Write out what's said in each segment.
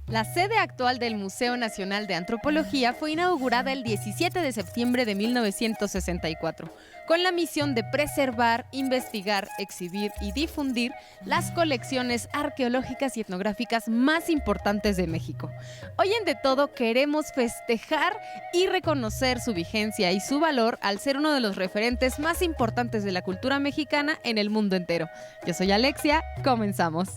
La sede actual del Museo Nacional de Antropología fue inaugurada el 17 de septiembre de 1964, con la misión de preservar, investigar, exhibir y difundir las colecciones arqueológicas y etnográficas más importantes de México. Hoy en De Todo queremos festejar y reconocer su vigencia y su valor al ser uno de los referentes más importantes de la cultura mexicana en el mundo entero. Yo soy Alexia, comenzamos.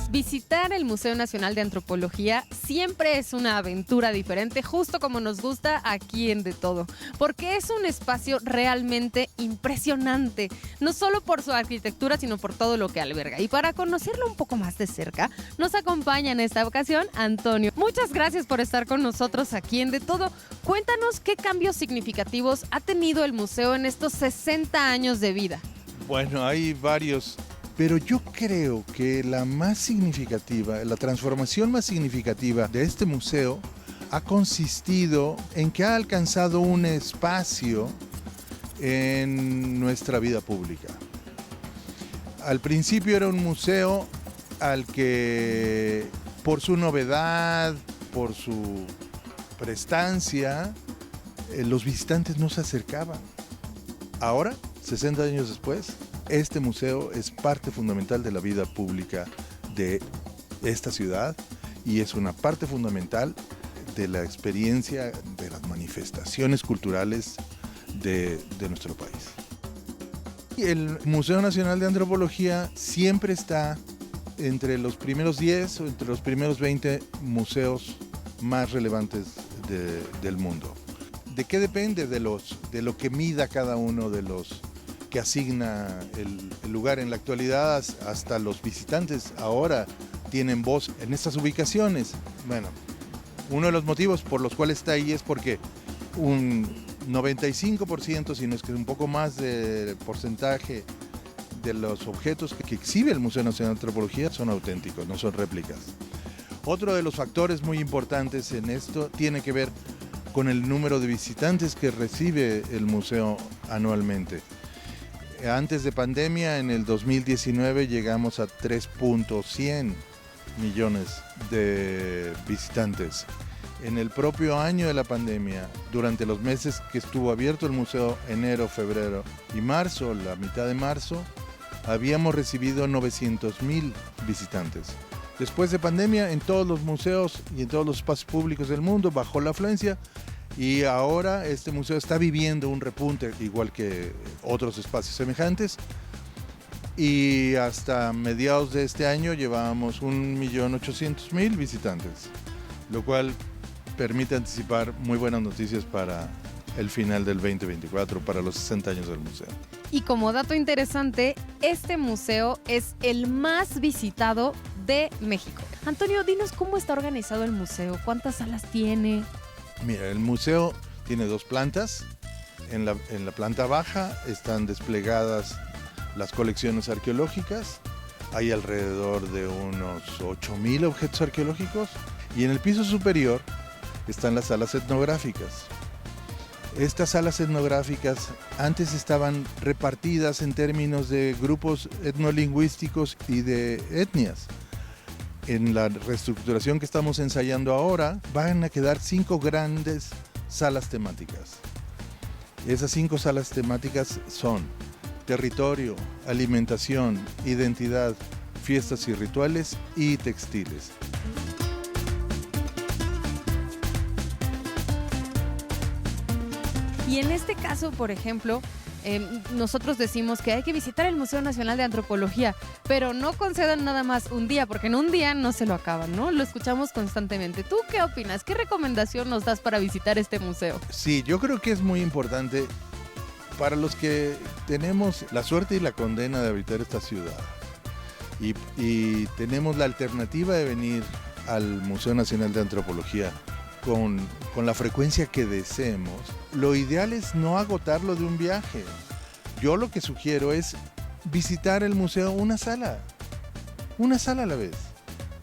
Visitar el Museo Nacional de Antropología siempre es una aventura diferente, justo como nos gusta aquí en De Todo, porque es un espacio realmente impresionante, no solo por su arquitectura, sino por todo lo que alberga. Y para conocerlo un poco más de cerca, nos acompaña en esta ocasión Antonio. Muchas gracias por estar con nosotros aquí en De Todo. Cuéntanos qué cambios significativos ha tenido el museo en estos 60 años de vida. Bueno, hay varios. Pero yo creo que la más significativa, la transformación más significativa de este museo ha consistido en que ha alcanzado un espacio en nuestra vida pública. Al principio era un museo al que por su novedad, por su prestancia, los visitantes no se acercaban. Ahora, 60 años después, este museo es parte fundamental de la vida pública de esta ciudad y es una parte fundamental de la experiencia de las manifestaciones culturales de nuestro país. El Museo Nacional de Antropología siempre está entre los primeros 10 o entre los primeros 20 museos más relevantes del mundo. ¿De qué depende? De lo que mida cada uno de los que asigna el lugar. En la actualidad hasta los visitantes ahora tienen voz en estas ubicaciones. Bueno, uno de los motivos por los cuales está ahí es porque un 95%, si no es que un poco más de porcentaje de los objetos que exhibe el Museo Nacional de Antropología son auténticos, no son réplicas. Otro de los factores muy importantes en esto tiene que ver con el número de visitantes que recibe el museo anualmente. Antes de pandemia, en el 2019, llegamos a 3.100 millones de visitantes. En el propio año de la pandemia, durante los meses que estuvo abierto el museo, enero, febrero y marzo, la mitad de marzo, habíamos recibido 900,000 visitantes. Después de pandemia, en todos los museos y en todos los espacios públicos del mundo bajó la afluencia. Y ahora este museo está viviendo un repunte, igual que otros espacios semejantes. Y hasta mediados de este año llevábamos 1.800.000 visitantes, lo cual permite anticipar muy buenas noticias para el final del 2024, para los 60 años del museo. Y como dato interesante, este museo es el más visitado de México. Antonio, dinos cómo está organizado el museo, cuántas salas tiene. Mira, el museo tiene 2 plantas. En la planta baja están desplegadas las colecciones arqueológicas. Hay alrededor de unos 8,000 objetos arqueológicos. Y en el piso superior están las salas etnográficas. Estas salas etnográficas antes estaban repartidas en términos de grupos etnolingüísticos y de etnias. En la reestructuración que estamos ensayando ahora, van a quedar 5 grandes salas temáticas. Esas 5 salas temáticas son territorio, alimentación, identidad, fiestas y rituales y textiles. Y en este caso, por ejemplo, nosotros decimos que hay que visitar el Museo Nacional de Antropología, pero no concedan nada más un día, porque en un día no se lo acaban, ¿no? Lo escuchamos constantemente. ¿Tú qué opinas? ¿Qué recomendación nos das para visitar este museo? Sí, yo creo que es muy importante para los que tenemos la suerte y la condena de habitar esta ciudad y tenemos la alternativa de venir al Museo Nacional de Antropología con la frecuencia que deseemos, lo ideal es no agotarlo de un viaje. Yo lo que sugiero es visitar el museo una sala a la vez.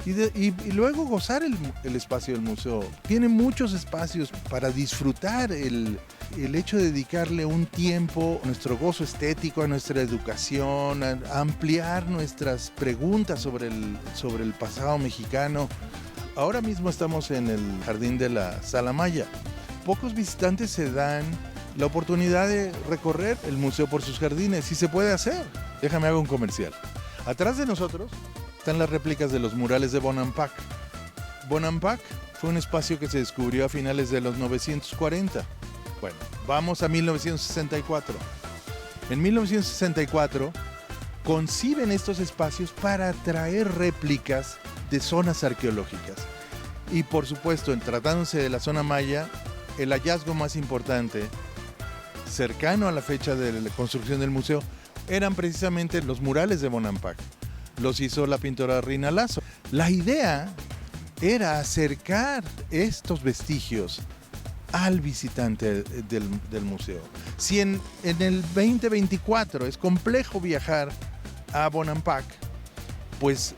Y luego gozar el espacio del museo. Tiene muchos espacios para disfrutar el hecho de dedicarle un tiempo a nuestro gozo estético, a nuestra educación, a ampliar nuestras preguntas sobre el pasado mexicano. Ahora mismo estamos en el jardín de la Sala Maya. Pocos visitantes se dan la oportunidad de recorrer el museo por sus jardines y se puede hacer. Déjame hago un comercial. Atrás de nosotros están las réplicas de los murales de Bonampak. Bonampak fue un espacio que se descubrió a finales de los 940. Bueno, vamos a 1964. En 1964 conciben estos espacios para traer réplicas de zonas arqueológicas. Y por supuesto, en tratándose de la zona maya, el hallazgo más importante, cercano a la fecha de la construcción del museo, eran precisamente los murales de Bonampak. Los hizo la pintora Rina Lazo. La idea era acercar estos vestigios al visitante del museo. Si en el 2024 es complejo viajar a Bonampak, pues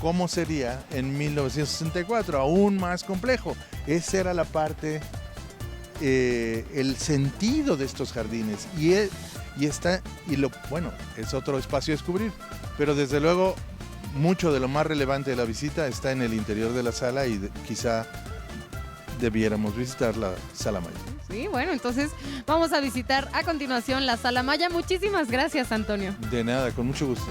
¿cómo sería en 1964? Aún más complejo. Esa era la parte, el sentido de estos jardines. Bueno, es otro espacio a descubrir. Pero desde luego, mucho de lo más relevante de la visita está en el interior de la sala y quizá debiéramos visitar la Sala Maya. Sí, bueno, entonces vamos a visitar a continuación la Sala Maya. Muchísimas gracias, Antonio. De nada, con mucho gusto.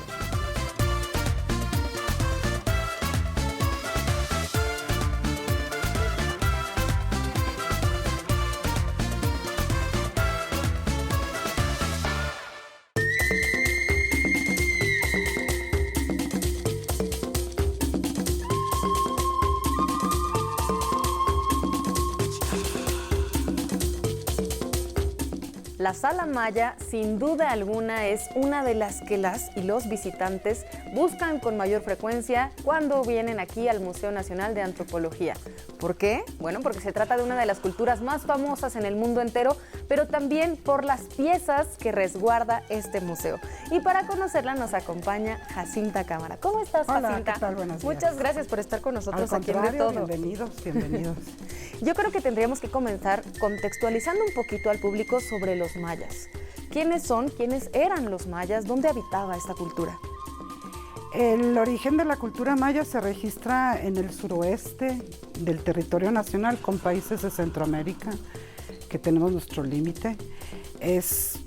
La Sala Maya, sin duda alguna, es una de las que las y los visitantes buscan con mayor frecuencia cuando vienen aquí al Museo Nacional de Antropología. ¿Por qué? Bueno, porque se trata de una de las culturas más famosas en el mundo entero, pero también por las piezas que resguarda este museo. Y para conocerla nos acompaña Jacinta Cámara. ¿Cómo estás, Hola, Jacinta? ¿qué tal? Buenos días. Muchas gracias por estar con nosotros Al aquí en De contrario, Todo. bienvenidos. Yo creo que tendríamos que comenzar contextualizando un poquito al público sobre los mayas. ¿Quiénes son? ¿Quiénes eran los mayas? ¿Dónde habitaba esta cultura? El origen de la cultura maya se registra en el suroeste del territorio nacional con países de Centroamérica, que tenemos nuestro límite. Es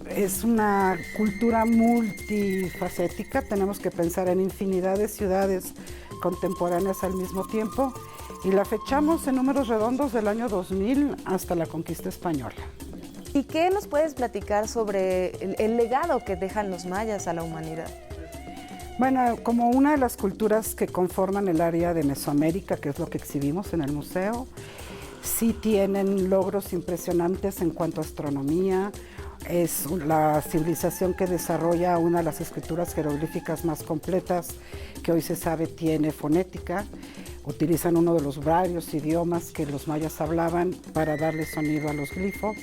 una cultura multifacética, tenemos que pensar en infinidad de ciudades contemporáneas al mismo tiempo y la fechamos en números redondos del año 2000 hasta la conquista española. ¿Y qué nos puedes platicar sobre el legado que dejan los mayas a la humanidad? Bueno, como una de las culturas que conforman el área de Mesoamérica, que es lo que exhibimos en el museo, sí tienen logros impresionantes en cuanto a astronomía. Es la civilización que desarrolla una de las escrituras jeroglíficas más completas que hoy se sabe tiene fonética. Utilizan uno de los varios idiomas que los mayas hablaban para darle sonido a los glifos.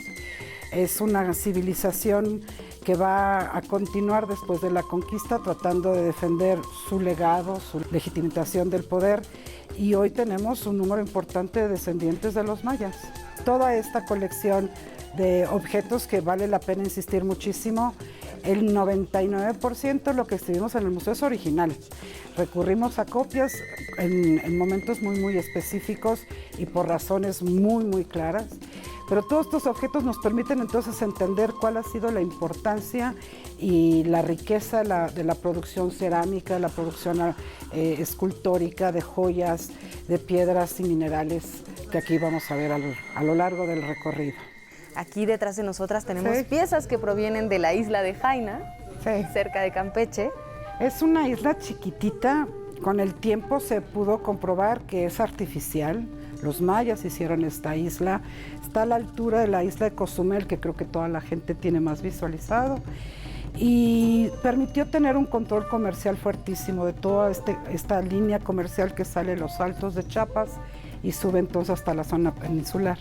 Es una civilización que va a continuar después de la conquista tratando de defender su legado, su legitimación del poder, y hoy tenemos un número importante de descendientes de los mayas. Toda esta colección de objetos que vale la pena insistir muchísimo, el 99% de lo que exhibimos en el museo es original. Recurrimos a copias en momentos muy específicos y por razones muy claras. Pero todos estos objetos nos permiten entonces entender cuál ha sido la importancia y la riqueza de la producción cerámica, la producción escultórica de joyas, de piedras y minerales que aquí vamos a ver a lo largo del recorrido. Aquí detrás de nosotras tenemos Sí. piezas que provienen de la isla de Jaina, Sí. cerca de Campeche. Es una isla chiquitita, con el tiempo se pudo comprobar que es artificial. Los mayas hicieron esta isla, está a la altura de la isla de Cozumel, que creo que toda la gente tiene más visualizado, y permitió tener un control comercial fuertísimo de toda esta línea comercial que sale de los Altos de Chiapas y sube entonces hasta la zona peninsular.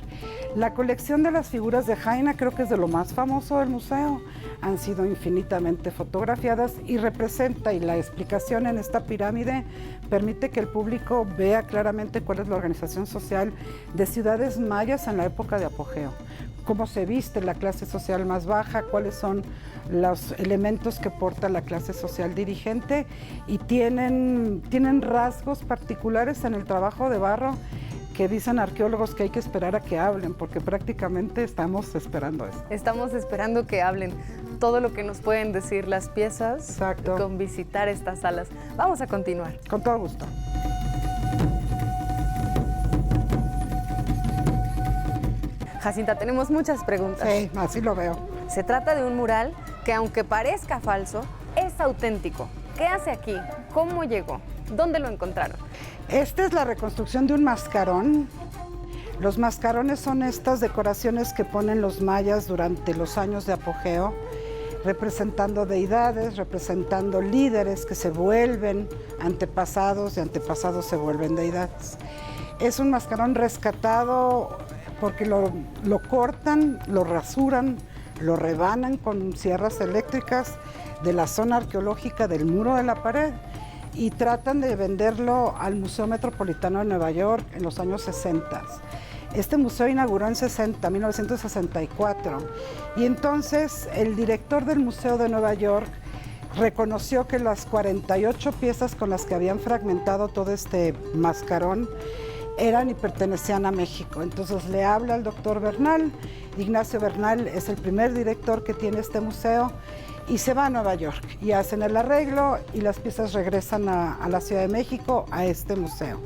La colección de las figuras de Jaina creo que es de lo más famoso del museo. Han sido infinitamente fotografiadas y representa, y la explicación en esta pirámide permite que el público vea claramente cuál es la organización social de ciudades mayas en la época de apogeo. Cómo se viste la clase social más baja, cuáles son los elementos que porta la clase social dirigente, y tienen rasgos particulares en el trabajo de barro que dicen arqueólogos que hay que esperar a que hablen, porque prácticamente estamos esperando eso. Estamos esperando que hablen todo lo que nos pueden decir las piezas. Exacto. Con visitar estas salas. Vamos a continuar. Con todo gusto. Jacinta, tenemos muchas preguntas. Sí, así lo veo. Se trata de un mural que, aunque parezca falso, es auténtico. ¿Qué hace aquí? ¿Cómo llegó? ¿Dónde lo encontraron? Esta es la reconstrucción de un mascarón. Los mascarones son estas decoraciones que ponen los mayas durante los años de apogeo, representando deidades, representando líderes que se vuelven antepasados y antepasados se vuelven deidades. Es un mascarón rescatado porque lo cortan, lo rasuran, lo rebanan con sierras eléctricas de la zona arqueológica del Muro de la Pared y tratan de venderlo al Museo Metropolitano de Nueva York en los años 60. Este museo inauguró en 1964, y entonces el director del Museo de Nueva York reconoció que las 48 piezas con las que habían fragmentado todo este mascarón eran y pertenecían a México. Entonces le habla al doctor Bernal. Ignacio Bernal es el primer director que tiene este museo, y se va a Nueva York y hacen el arreglo y las piezas regresan a la Ciudad de México, a este museo.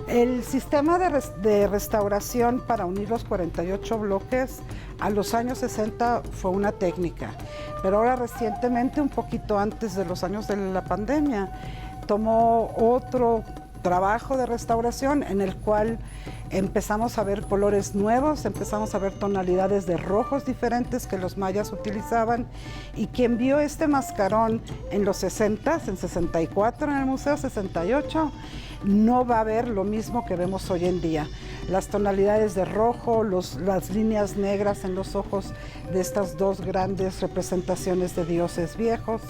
El sistema de restauración para unir los 48 bloques a los años 60 fue una técnica, pero ahora recientemente, un poquito antes de los años de la pandemia, tomó otro trabajo de restauración en el cual empezamos a ver colores nuevos, empezamos a ver tonalidades de rojos diferentes que los mayas utilizaban, y quien vio este mascarón en los 60, en 64 en el Museo 68, no va a ver lo mismo que vemos hoy en día. Las tonalidades de rojo, las líneas negras en los ojos de estas dos grandes representaciones de dioses viejos.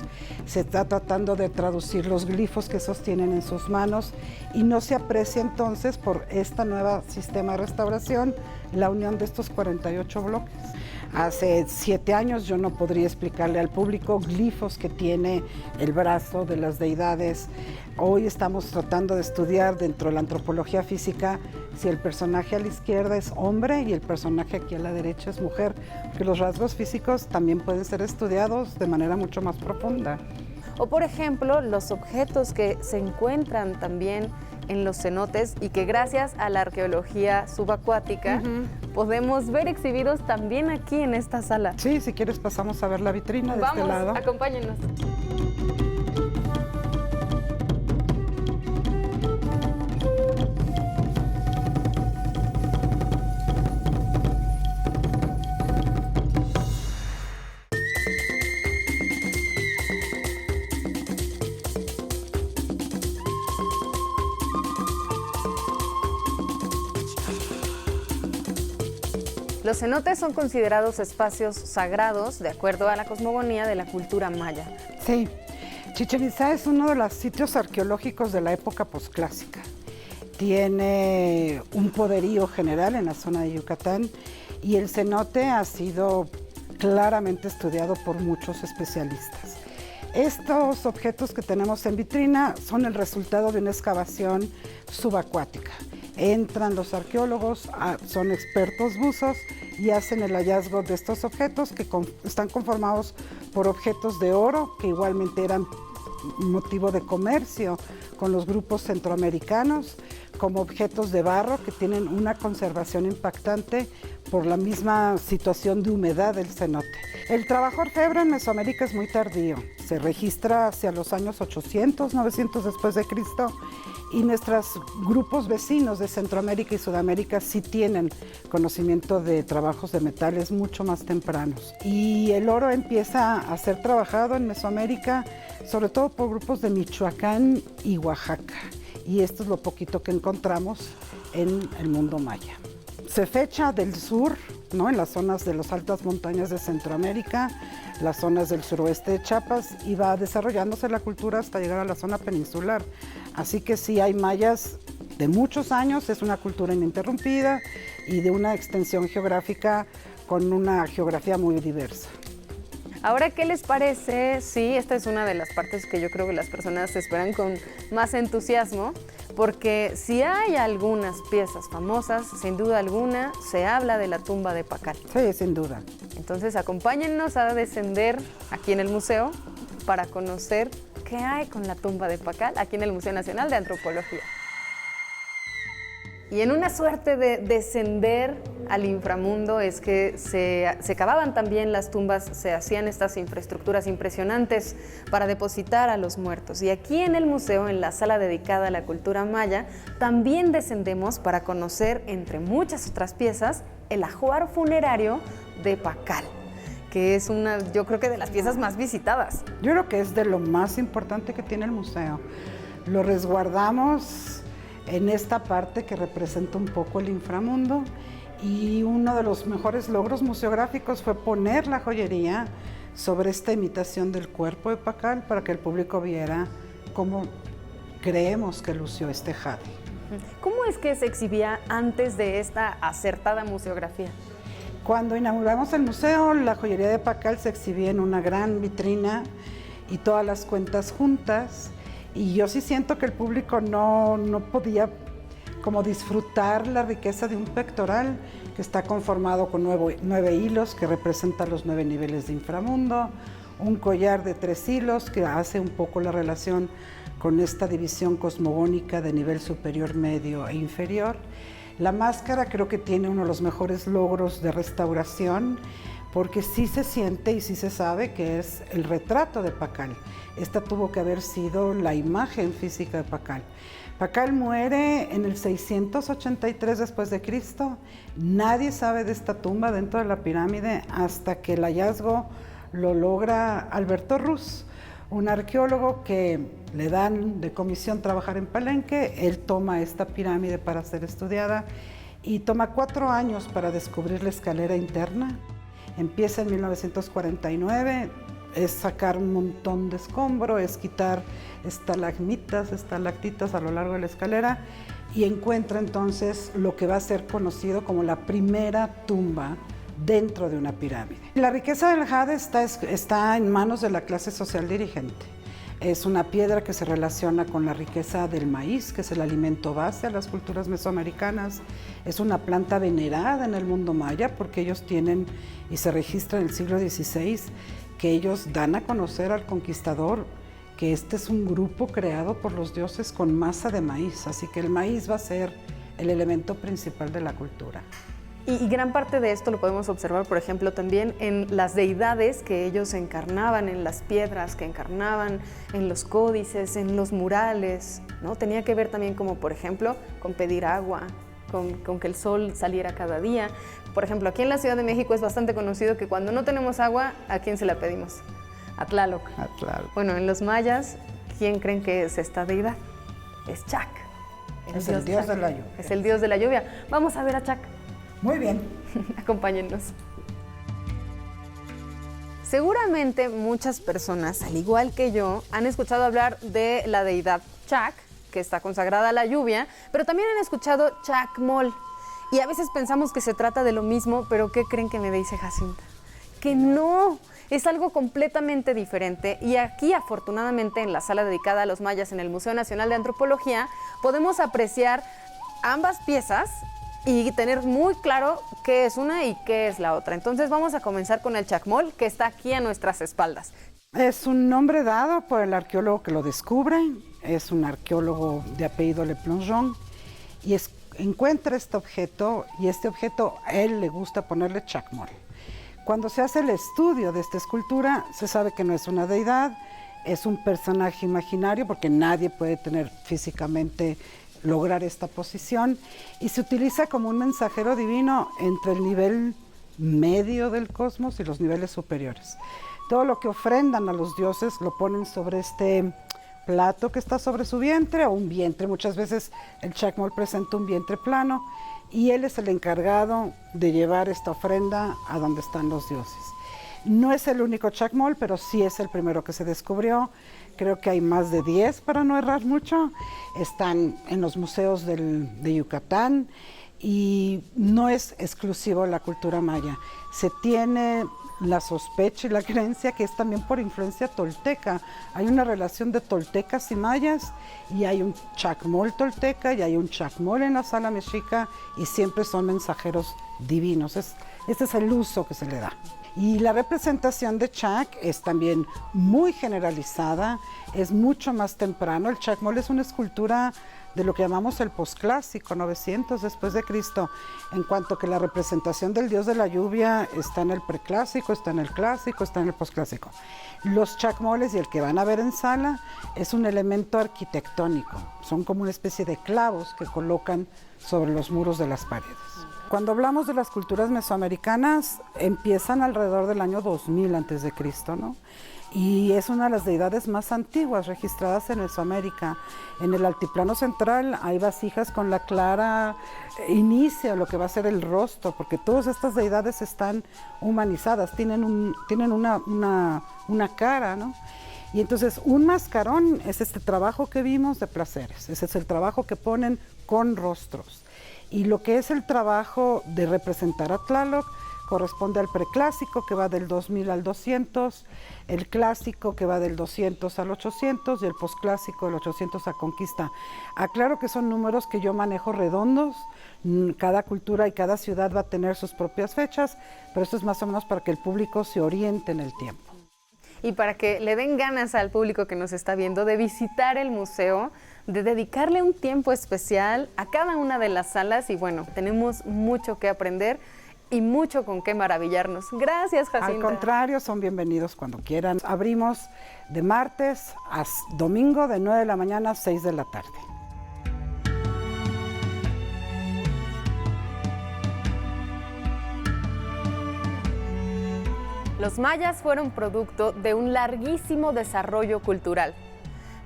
Se está tratando de traducir los glifos que sostienen en sus manos, y no se aprecia entonces por esta nueva sistema de restauración la unión de estos 48 bloques. Hace 7 años yo no podría explicarle al público glifos que tiene el brazo de las deidades. Hoy estamos tratando de estudiar dentro de la antropología física si el personaje a la izquierda es hombre y el personaje aquí a la derecha es mujer, porque los rasgos físicos también pueden ser estudiados de manera mucho más profunda. O por ejemplo, los objetos que se encuentran también en los cenotes y que gracias a la arqueología subacuática podemos ver exhibidos también aquí en esta sala. Sí, si quieres pasamos a ver la vitrina de este lado. Vamos, acompáñenos. Los cenotes son considerados espacios sagrados de acuerdo a la cosmogonía de la cultura maya. Sí, Chichén Itzá es uno de los sitios arqueológicos de la época posclásica. Tiene un poderío general en la zona de Yucatán, y el cenote ha sido claramente estudiado por muchos especialistas. Estos objetos que tenemos en vitrina son el resultado de una excavación subacuática. Entran los arqueólogos, son expertos buzos, y hacen el hallazgo de estos objetos que están conformados por objetos de oro que igualmente eran motivo de comercio con los grupos centroamericanos, como objetos de barro que tienen una conservación impactante por la misma situación de humedad del cenote. El trabajo orfebre en Mesoamérica es muy tardío, se registra hacia los años 800, 900 después de Cristo, y nuestros grupos vecinos de Centroamérica y Sudamérica sí tienen conocimiento de trabajos de metales mucho más tempranos. Y el oro empieza a ser trabajado en Mesoamérica, sobre todo por grupos de Michoacán y Oaxaca. Y esto es lo poquito que encontramos en el mundo maya. Se fecha del sur, ¿no? En las zonas de las altas montañas de Centroamérica, las zonas del suroeste de Chiapas, y va desarrollándose la cultura hasta llegar a la zona peninsular. Así que sí hay mayas de muchos años, es una cultura ininterrumpida y de una extensión geográfica con una geografía muy diversa. Ahora, ¿qué les parece? Sí, esta es una de las partes que yo creo que las personas esperan con más entusiasmo, porque si hay algunas piezas famosas, sin duda alguna, se habla de la tumba de Pakal. Sí, sin duda. Entonces, acompáñennos a descender aquí en el museo para conocer qué hay con la tumba de Pakal, aquí en el Museo Nacional de Antropología. Y en una suerte de descender al inframundo es que se cavaban también las tumbas, se hacían estas infraestructuras impresionantes para depositar a los muertos. Y aquí en el museo, en la sala dedicada a la cultura maya, también descendemos para conocer, entre muchas otras piezas, el ajuar funerario de Pakal, que es una, yo creo que de las piezas más visitadas. Yo creo que es de lo más importante que tiene el museo. Lo resguardamos en esta parte que representa un poco el inframundo, y uno de los mejores logros museográficos fue poner la joyería sobre esta imitación del cuerpo de Pakal para que el público viera cómo creemos que lució este jade. ¿Cómo es que se exhibía antes de esta acertada museografía? Cuando inauguramos el museo, la joyería de Pakal se exhibía en una gran vitrina y todas las cuentas juntas. Y yo sí siento que el público no podía como disfrutar la riqueza de un pectoral que está conformado con 9 hilos que representan los 9 niveles de inframundo, un collar de 3 hilos que hace un poco la relación con esta división cosmogónica de nivel superior, medio e inferior. La máscara creo que tiene uno de los mejores logros de restauración, porque sí se siente y sí se sabe que es el retrato de Pakal. Esta tuvo que haber sido la imagen física de Pakal. Pakal muere en el 683 después de Cristo. Nadie sabe de esta tumba dentro de la pirámide hasta que el hallazgo lo logra Alberto Ruz, un arqueólogo que le dan de comisión trabajar en Palenque. Él toma esta pirámide para ser estudiada y toma 4 años para descubrir la escalera interna. Empieza en 1949, es sacar un montón de escombro, es quitar estalagmitas, estalactitas a lo largo de la escalera, y encuentra entonces lo que va a ser conocido como la primera tumba dentro de una pirámide. La riqueza del jade está en manos de la clase social dirigente. Es una piedra que se relaciona con la riqueza del maíz, que es el alimento base a las culturas mesoamericanas. Es una planta venerada en el mundo maya porque ellos tienen, y se registra en el siglo XVI, que ellos dan a conocer al conquistador que este es un grupo creado por los dioses con masa de maíz. Así que el maíz va a ser el elemento principal de la cultura. Y gran parte de esto lo podemos observar, por ejemplo, también en las deidades que ellos encarnaban, en las piedras que encarnaban, en los códices, en los murales, ¿no? Tenía que ver también como, por ejemplo, con pedir agua, con que el sol saliera cada día. Por ejemplo, aquí en la Ciudad de México es bastante conocido que cuando no tenemos agua, ¿a quién se la pedimos? A Tlaloc. A Tlaloc. Bueno, en los mayas, ¿quién creen que es esta deidad? Es Chac. Es el dios de la lluvia. Es el dios de la lluvia. Vamos a ver a Chac. Muy bien. Acompáñennos. Seguramente muchas personas, al igual que yo, han escuchado hablar de la deidad Chac, que está consagrada a la lluvia, pero también han escuchado Chacmol. Y a veces pensamos que se trata de lo mismo, pero ¿qué creen que me dice Jacinta? Que no, es algo completamente diferente. Y aquí, afortunadamente, en la sala dedicada a los mayas en el Museo Nacional de Antropología, podemos apreciar ambas piezas y tener muy claro qué es una y qué es la otra. Entonces vamos a comenzar con el Chacmol, que está aquí a nuestras espaldas. Es un nombre dado por el arqueólogo que lo descubre. Es un arqueólogo de apellido Le Plongeon, y encuentra este objeto, y este objeto a él le gusta ponerle Chacmol. Cuando se hace el estudio de esta escultura, se sabe que no es una deidad, es un personaje imaginario, porque nadie puede tener físicamente lograr esta posición, y se utiliza como un mensajero divino entre el nivel medio del cosmos y los niveles superiores. Todo lo que ofrendan a los dioses lo ponen sobre este plato que está sobre su vientre o un vientre. Muchas veces el chacmol presenta un vientre plano y él es el encargado de llevar esta ofrenda a donde están los dioses. No es el único chacmol, pero sí es el primero que se descubrió. Creo que hay más de 10, para no errar mucho. Están en los museos de Yucatán y no es exclusivo de la cultura maya. Se tiene la sospecha y la creencia que es también por influencia tolteca. Hay una relación de toltecas y mayas y hay un chacmol tolteca y hay un chacmol en la sala mexica y siempre son mensajeros divinos. Este es el uso que se le da. Y la representación de chac es también muy generalizada, es mucho más temprano. El chacmol es una escultura de lo que llamamos el posclásico, 900 después de Cristo, en cuanto que la representación del dios de la lluvia está en el preclásico, está en el clásico, está en el posclásico. Los chacmoles y el que van a ver en sala es un elemento arquitectónico, son como una especie de clavos que colocan sobre los muros de las paredes. Cuando hablamos de las culturas mesoamericanas, empiezan alrededor del año 2000 a.C., ¿no? Y es una de las deidades más antiguas registradas en Mesoamérica. En el altiplano central hay vasijas con la clara inicia lo que va a ser el rostro, porque todas estas deidades están humanizadas, tienen una cara, ¿no? Y entonces un mascarón es este trabajo que vimos de placeres, ese es el trabajo que ponen con rostros. Y lo que es el trabajo de representar a Tlaloc corresponde al preclásico, que va del 2000 al 200, el clásico, que va del 200 al 800, y el posclásico, del 800 a Conquista. Aclaro que son números que yo manejo redondos, cada cultura y cada ciudad va a tener sus propias fechas, pero esto es más o menos para que el público se oriente en el tiempo. Y para que le den ganas al público que nos está viendo de visitar el museo, de dedicarle un tiempo especial a cada una de las salas y bueno, tenemos mucho que aprender y mucho con qué maravillarnos. Gracias, Jacinta. Al contrario, son bienvenidos cuando quieran. Abrimos de martes a domingo de 9 de la mañana a 6 de la tarde. Los mayas fueron producto de un larguísimo desarrollo cultural.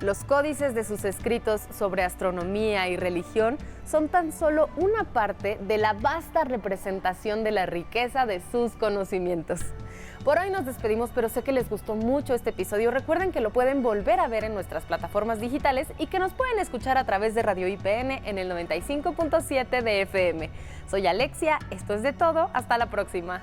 Los códices de sus escritos sobre astronomía y religión son tan solo una parte de la vasta representación de la riqueza de sus conocimientos. Por hoy nos despedimos, pero sé que les gustó mucho este episodio. Recuerden que lo pueden volver a ver en nuestras plataformas digitales y que nos pueden escuchar a través de Radio IPN en el 95.7 de FM. Soy Alexia, esto es de todo, hasta la próxima.